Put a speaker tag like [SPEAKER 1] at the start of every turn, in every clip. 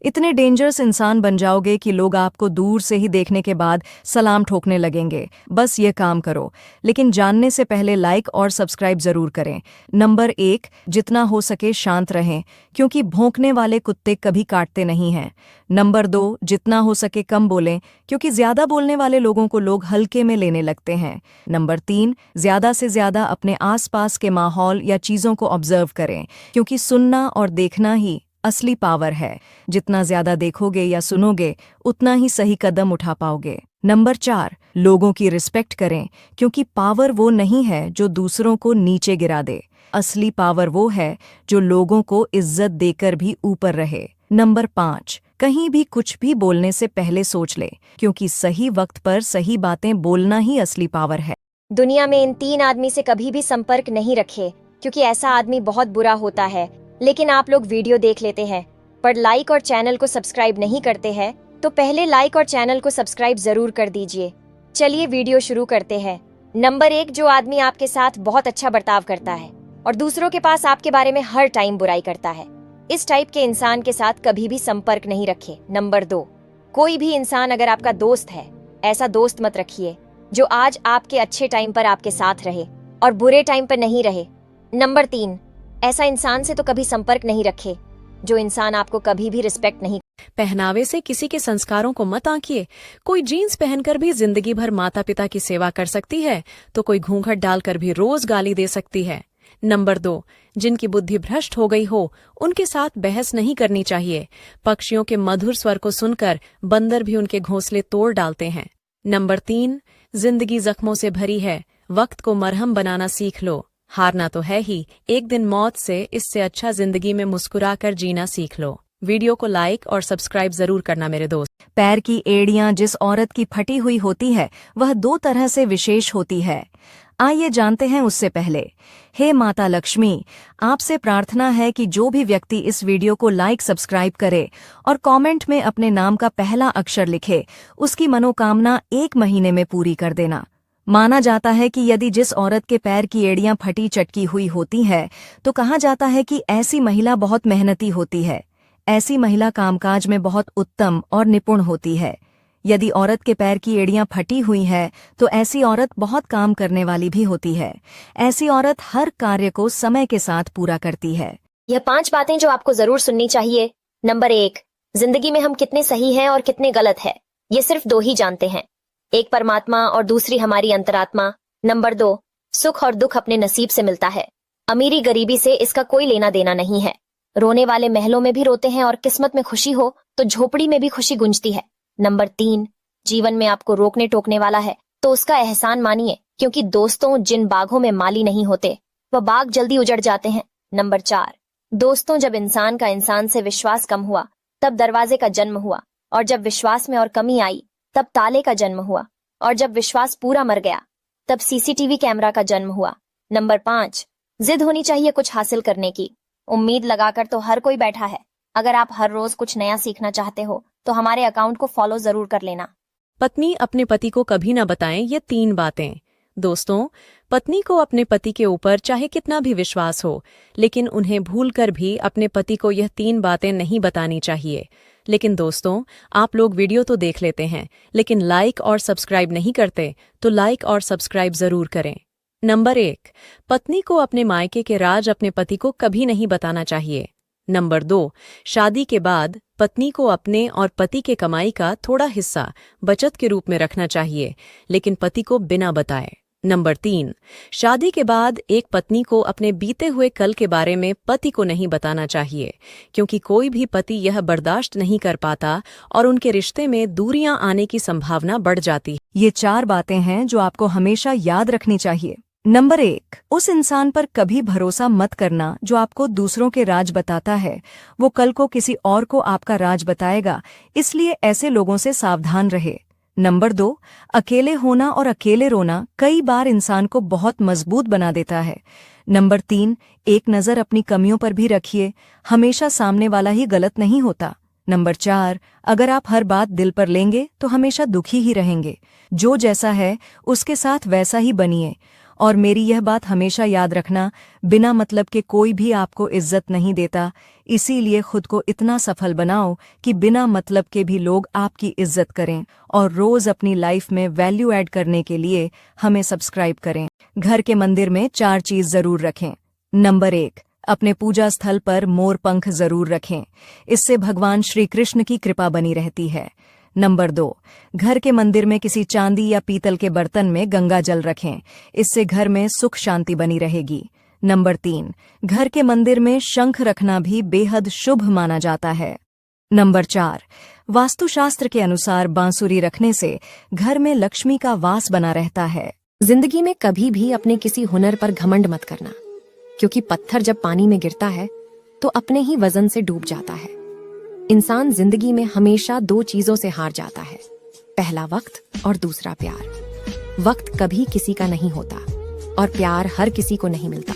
[SPEAKER 1] इतने डेंजरस इंसान बन जाओगे कि लोग आपको दूर से ही देखने के बाद सलाम ठोकने लगेंगे। बस ये काम करो, लेकिन जानने से पहले लाइक और सब्सक्राइब जरूर करें। नंबर 1, जितना हो सके शांत रहें, क्योंकि भौंकने वाले कुत्ते कभी काटते नहीं हैं। नंबर 2, जितना हो सके कम बोलें, क्योंकि ज्यादा बोलने वाले लोगों को लोग हल्के में लेने लगते हैं। नंबर 3, ज्यादा से ज्यादा अपने आसपास के माहौल या चीजों को ऑब्जर्व करें, क्योंकि सुनना और देखना ही असली पावर है। जितना ज्यादा देखोगे या सुनोगे, उतना ही सही कदम उठा पाओगे। नंबर 4, लोगों की रिस्पेक्ट करें, क्योंकि पावर वो नहीं है जो दूसरों को नीचे गिरा दे। असली पावर वो है जो लोगों को इज्जत देकर भी ऊपर रहे। नंबर 5, कहीं भी कुछ भी बोलने से पहले सोच ले, क्योंकि सही वक्त पर सही बातें बोलना ही असली पावर है।
[SPEAKER 2] दुनिया में इन 3 आदमी से कभी भी संपर्क नहीं रखे, क्योंकि ऐसा आदमी बहुत बुरा होता है। लेकिन आप लोग वीडियो देख लेते हैं पर लाइक और चैनल को सब्सक्राइब नहीं करते हैं, तो पहले लाइक और चैनल को सब्सक्राइब जरूर कर दीजिए। चलिए वीडियो शुरू करते हैं। नंबर 1, जो आदमी आपके साथ बहुत अच्छा बर्ताव करता है और दूसरों के पास आपके बारे में हर टाइम बुराई करता है। इस टाइप के इंसान के साथ कभी भी संपर्क नहीं रखे। नंबर 2, कोई भी इंसान अगर आपका दोस्त है, ऐसा दोस्त मत रखिए जो आज आपके अच्छे टाइम पर आपके साथ रहे और बुरे टाइम पर नहीं रहे। नंबर 3, ऐसा इंसान से तो कभी संपर्क नहीं रखे जो इंसान आपको कभी भी रिस्पेक्ट नहीं।
[SPEAKER 3] पहनावे से किसी के संस्कारों को मत आंकिए। कोई जीन्स पहनकर भी जिंदगी भर माता पिता की सेवा कर सकती है, तो कोई घूंघट डालकर भी रोज गाली दे सकती है। नंबर 2, जिनकी बुद्धि भ्रष्ट हो गई हो, उनके साथ बहस नहीं करनी चाहिए। पक्षियों के मधुर स्वर को सुनकर बंदर भी उनके घोंसले तोड़ डालते हैं। नंबर 3, जिंदगी जख्मों से भरी है, वक्त को मरहम बनाना सीख लो। हारना तो है ही, एक दिन मौत से इससे अच्छा जिंदगी में मुस्कुराकर जीना सीख लो। वीडियो को लाइक और सब्सक्राइब जरूर करना मेरे दोस्त।
[SPEAKER 1] पैर की एड़ियां जिस औरत की फटी हुई होती है, वह 2 तरह से विशेष होती है। आइए जानते हैं उससे पहले। हे माता लक्ष्मी, आपसे प्रार्थना है कि जो भी व्यक्ति इस वीडियो को लाइक सब्सक्राइब करे और कमेंट में अपने नाम का पहला अक्षर लिखे, उसकी मनोकामना 1 महीने में पूरी कर देना। माना जाता है कि यदि जिस औरत के पैर की एड़ियां फटी चटकी हुई होती है, तो कहा जाता है कि ऐसी महिला बहुत मेहनती होती है। ऐसी महिला कामकाज में बहुत उत्तम और निपुण होती है। यदि औरत के पैर की एड़ियां फटी हुई है, तो ऐसी औरत बहुत काम करने वाली भी होती है। ऐसी औरत हर कार्य को समय के साथ पूरा करती है।
[SPEAKER 2] यह 5 बातें जो आपको जरूर सुननी चाहिए। नंबर 1, जिंदगी में हम कितने सही हैं और कितने गलत है, ये सिर्फ 2 ही जानते हैं, एक परमात्मा और दूसरी हमारी अंतरात्मा। नंबर 2, सुख और दुख अपने नसीब से मिलता है। अमीरी गरीबी से इसका कोई लेना देना नहीं है। रोने वाले महलों में भी रोते हैं और किस्मत में खुशी हो तो झोपड़ी में भी खुशी गुंजती है। नंबर 3, जीवन में आपको रोकने टोकने वाला है तो उसका एहसान मानिए, क्योंकि दोस्तों, जिन बागों में माली नहीं होते, वह बाग जल्दी उजड़ जाते हैं। नंबर 4, दोस्तों, जब इंसान का इंसान से विश्वास कम हुआ, तब दरवाजे का जन्म हुआ, और जब विश्वास में और कमी आई, तब ताले का जन्म हुआ, और जब विश्वास पूरा मर गया, तब सीसीटीवी कैमरा का जन्म हुआ। नंबर 5, जिद होनी चाहिए कुछ हासिल करने की। उम्मीद लगाकर तो हर कोई बैठा है। अगर आप हर रोज कुछ नया सीखना चाहते हो तो हमारे अकाउंट को फॉलो जरूर कर लेना।
[SPEAKER 3] पत्नी अपने पति को कभी न बताएं ये 3 बातें। दोस्तों, पत्नी को अपने पति के ऊपर चाहे कितना भी विश्वास हो, लेकिन उन्हें भूलकर भी अपने पति को यह 3 बातें नहीं बतानी चाहिए। लेकिन दोस्तों, आप लोग वीडियो तो देख लेते हैं, लेकिन लाइक और सब्सक्राइब नहीं करते, तो लाइक और सब्सक्राइब जरूर करें। नंबर 1, पत्नी को अपने मायके के राज अपने पति को कभी नहीं बताना चाहिए। नंबर 2, शादी के बाद पत्नी को अपने और पति के कमाई का थोड़ा हिस्सा बचत के रूप में रखना चाहिए, लेकिन पति को बिना बताए। नंबर 3, शादी के बाद एक पत्नी को अपने बीते हुए कल के बारे में पति को नहीं बताना चाहिए, क्योंकि कोई भी पति यह बर्दाश्त नहीं कर पाता और उनके रिश्ते में दूरियां आने की संभावना बढ़ जाती है।
[SPEAKER 1] ये 4 बातें हैं जो आपको हमेशा याद रखनी चाहिए। नंबर 1, उस इंसान पर कभी भरोसा मत करना जो आपको दूसरों के राज बताता है। वो कल को किसी और को आपका राज बताएगा, इसलिए ऐसे लोगों से सावधान रहे। नंबर 2, अकेले होना और अकेले रोना कई बार इंसान को बहुत मजबूत बना देता है। नंबर 3, एक नज़र अपनी कमियों पर भी रखिए, हमेशा सामने वाला ही गलत नहीं होता। नंबर 4, अगर आप हर बात दिल पर लेंगे तो हमेशा दुखी ही रहेंगे। जो जैसा है उसके साथ वैसा ही बनिए। और मेरी यह बात हमेशा याद रखना, बिना मतलब के कोई भी आपको इज्जत नहीं देता, इसीलिए खुद को इतना सफल बनाओ कि बिना मतलब के भी लोग आपकी इज्जत करें। और रोज अपनी लाइफ में वैल्यू ऐड करने के लिए हमें सब्सक्राइब करें। घर के मंदिर में 4 चीज जरूर रखें। नंबर 1, अपने पूजा स्थल पर मोर पंख जरूर रखें, इससे भगवान श्री कृष्ण की कृपा बनी रहती है। नंबर 2, घर के मंदिर में किसी चांदी या पीतल के बर्तन में गंगा जल रखें, इससे घर में सुख शांति बनी रहेगी। नंबर 3, घर के मंदिर में शंख रखना भी बेहद शुभ माना जाता है। नंबर 4, वास्तुशास्त्र के अनुसार बांसुरी रखने से घर में लक्ष्मी का वास बना रहता है।
[SPEAKER 4] जिंदगी में कभी भी अपने किसी हुनर पर घमंड मत करना, क्योंकि पत्थर जब पानी में गिरता है तो अपने ही वजन से डूब जाता है। इंसान जिंदगी में हमेशा 2 चीजों से हार जाता है, पहला वक्त और दूसरा प्यार। वक्त कभी किसी का नहीं होता और प्यार हर किसी को नहीं मिलता।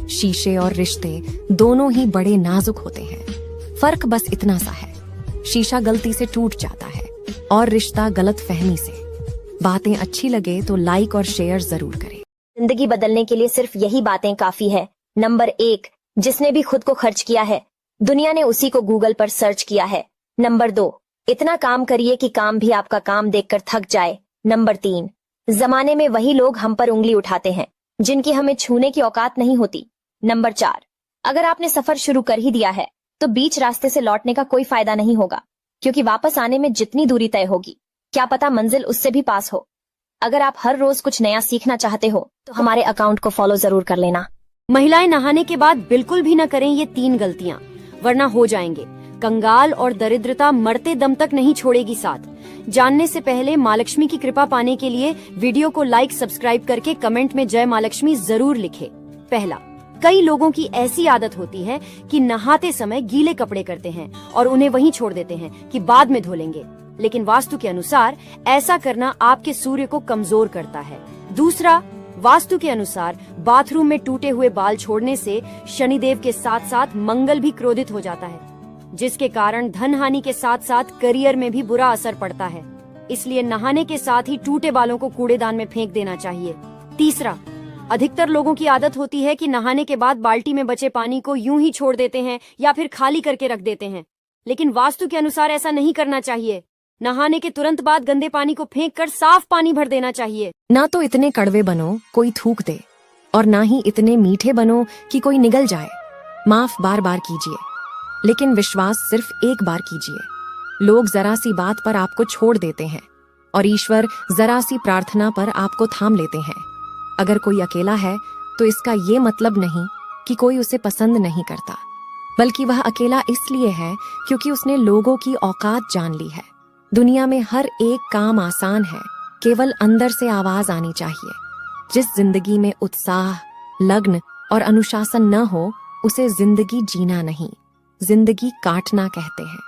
[SPEAKER 4] शीशे और रिश्ते दोनों ही बड़े नाजुक होते हैं, फर्क बस इतना सा है, शीशा गलती से टूट जाता है और रिश्ता गलत फहमी से। बातें अच्छी लगे तो लाइक और शेयर जरूर करें।
[SPEAKER 2] जिंदगी बदलने के लिए सिर्फ यही बातें काफी है। नंबर 1, जिसने भी खुद को खर्च किया है, दुनिया ने उसी को गूगल पर सर्च किया है। नंबर 2, इतना काम करिए कि काम भी आपका काम देखकर थक जाए। नंबर 3, जमाने में वही लोग हम पर उंगली उठाते हैं जिनकी हमें छूने की औकात नहीं होती। नंबर 4, अगर आपने सफर शुरू कर ही दिया है तो बीच रास्ते से लौटने का कोई फायदा नहीं होगा, क्योंकि वापस आने में जितनी दूरी तय होगी, क्या पता मंजिल उससे भी पास हो। अगर आप हर रोज कुछ नया सीखना चाहते हो तो हमारे अकाउंट को फॉलो जरूर कर लेना।
[SPEAKER 4] महिलाएं नहाने के बाद बिल्कुल भी न करें ये 3 गलतियां, वरना हो जाएंगे कंगाल और दरिद्रता मरते दम तक नहीं छोड़ेगी साथ। जानने से पहले माँ लक्ष्मी की कृपा पाने के लिए वीडियो को लाइक सब्सक्राइब करके कमेंट में जय माँ लक्ष्मी जरूर लिखे। पहला, कई लोगों की ऐसी आदत होती है कि नहाते समय गीले कपड़े करते हैं और उन्हें वहीं छोड़ देते हैं कि बाद में धो लेंगे, लेकिन वास्तु के अनुसार ऐसा करना आपके सूर्य को कमजोर करता है। दूसरा, वास्तु के अनुसार बाथरूम में टूटे हुए बाल छोड़ने से शनिदेव के साथ साथ मंगल भी क्रोधित हो जाता है, जिसके कारण धन हानि के साथ साथ करियर में भी बुरा असर पड़ता है। इसलिए नहाने के साथ ही टूटे बालों को कूड़ेदान में फेंक देना चाहिए। तीसरा, अधिकतर लोगों की आदत होती है कि नहाने के बाद बाल्टी में बचे पानी को यूं ही छोड़ देते हैं या फिर खाली करके रख देते हैं, लेकिन वास्तु के अनुसार ऐसा नहीं करना चाहिए। नहाने के तुरंत बाद गंदे पानी को फेंककर साफ पानी भर देना चाहिए। ना तो इतने कड़वे बनो कोई थूक दे, और ना ही इतने मीठे बनो कि कोई निगल जाए। माफ बार बार कीजिए, लेकिन विश्वास सिर्फ एक बार कीजिए। लोग जरा सी बात पर आपको छोड़ देते हैं और ईश्वर जरा सी प्रार्थना पर आपको थाम लेते हैं। अगर कोई अकेला है तो इसका ये मतलब नहीं कि कोई उसे पसंद नहीं करता, बल्कि वह अकेला इसलिए है क्योंकि उसने लोगों की औकात जान ली है। दुनिया में हर एक काम आसान है, केवल अंदर से आवाज आनी चाहिए। जिस जिंदगी में उत्साह, लगन और अनुशासन न हो, उसे जिंदगी जीना नहीं, जिंदगी काटना कहते हैं।